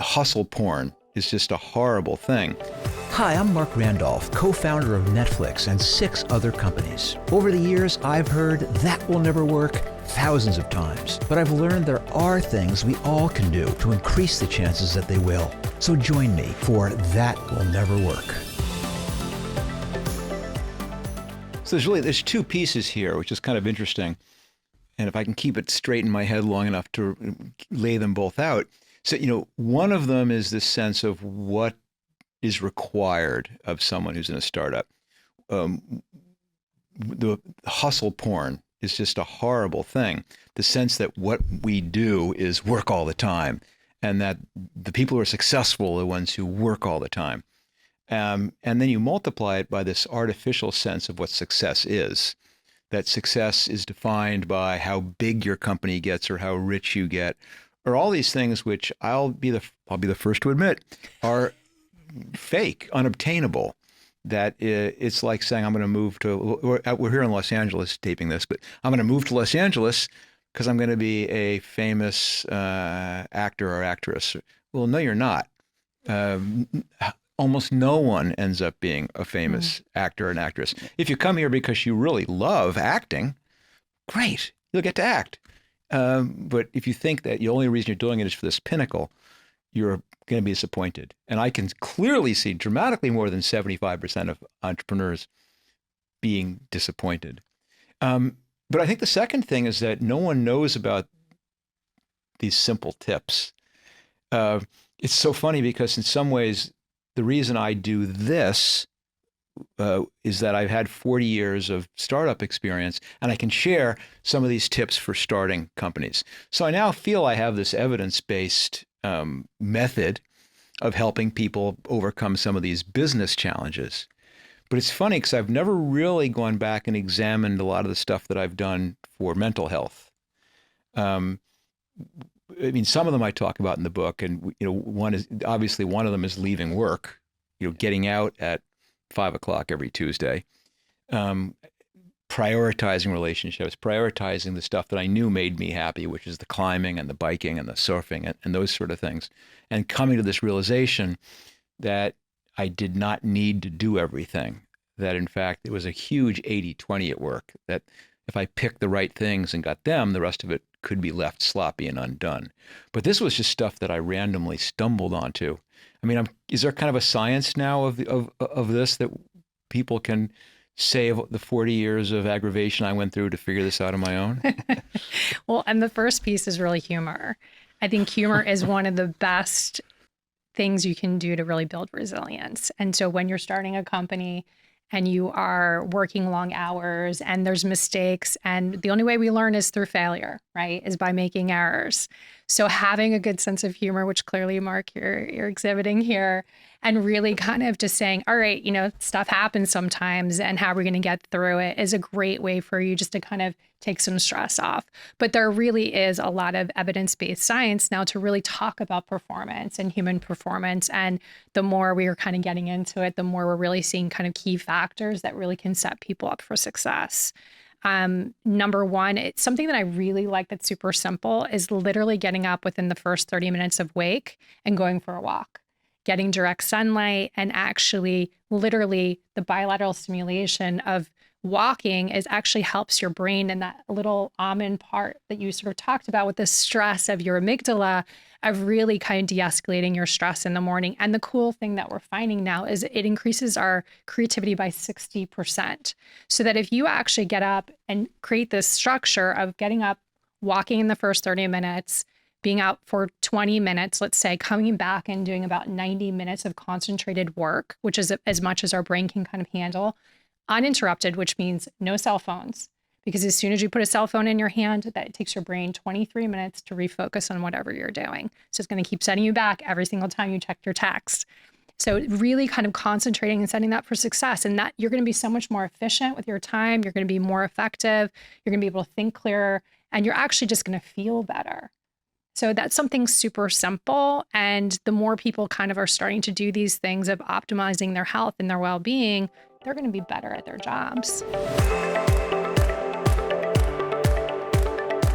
hustle porn is just a horrible thing. Hi, I'm Marc Randolph, co-founder of Netflix and 6 other companies. Over the years, I've heard that will never work thousands of times, but I've learned there are things we all can do to increase the chances that they will. So join me for That Will Never Work. So there's 2 pieces here, which is kind of interesting. And if I can keep it straight in my head long enough to lay them both out. So, one of them is this sense of what is required of someone who's in a startup. The hustle porn is just a horrible thing. The sense that what we do is work all the time, and that the people who are successful are the ones who work all the time. And then you multiply it by this artificial sense of what success is. That success is defined by how big your company gets or how rich you get, or all these things which I'll be the first to admit are fake, unobtainable. That it's like saying I'm going to move to. We're here in Los Angeles taping this, but I'm going to move to Los Angeles because I'm going to be a famous actor or actress. Well, no, you're not. Almost no one ends up being a famous actor and actress. If you come here because you really love acting, great, you'll get to act. But if you think that the only reason you're doing it is for this pinnacle, you're going to be disappointed. And I can clearly see dramatically more than 75% of entrepreneurs being disappointed. But I think the second thing is that no one knows about these simple tips. It's so funny because in some ways, the reason I do this is that I've had 40 years of startup experience, and I can share some of these tips for starting companies. So I now feel I have this evidence-based method of helping people overcome some of these business challenges. But it's funny because I've never really gone back and examined a lot of the stuff that I've done for mental health. Some of them I talk about in the book, and one of them is leaving work, getting out at 5 o'clock every Tuesday, prioritizing relationships, prioritizing the stuff that I knew made me happy, which is the climbing and the biking and the surfing and those sort of things, and coming to this realization that I did not need to do everything, that in fact it was a huge 80-20 at work, that if I picked the right things and got them, the rest of it could be left sloppy and undone. But this was just stuff that I randomly stumbled onto. Is there kind of a science now of this that people can save the 40 years of aggravation I went through to figure this out on my own? Well, and the first piece is really humor. I think humor is one of the best things you can do to really build resilience. And so when you're starting a company and you are working long hours and there's mistakes, and the only way we learn is through failure, right? Is by making errors. So having a good sense of humor, which clearly, Marc, you're exhibiting here, and really kind of just saying, all right, stuff happens sometimes, and how are we going to get through it is a great way for you just to kind of take some stress off. But there really is a lot of evidence-based science now to really talk about performance and human performance. And the more we are kind of getting into it, the more we're really seeing kind of key factors that really can set people up for success. Number one, it's something that I really like that's super simple is literally getting up within the first 30 minutes of wake and going for a walk, getting direct sunlight, and actually literally the bilateral stimulation of walking actually helps your brain, and that little almond part that you sort of talked about with the stress of your amygdala of really kind of de-escalating your stress in the morning. And the cool thing that we're finding now is it increases our creativity by 60%. So that if you actually get up and create this structure of getting up, walking in the first 30 minutes, being out for 20 minutes, let's say, coming back and doing about 90 minutes of concentrated work, which is as much as our brain can kind of handle, uninterrupted, which means no cell phones. Because as soon as you put a cell phone in your hand, that takes your brain 23 minutes to refocus on whatever you're doing. So it's going to keep setting you back every single time you check your text. So really kind of concentrating and setting that for success, and that you're going to be so much more efficient with your time. You're going to be more effective. You're going to be able to think clearer, and you're actually just going to feel better. So that's something super simple. And the more people kind of are starting to do these things of optimizing their health and their well-being, they're going to be better at their jobs.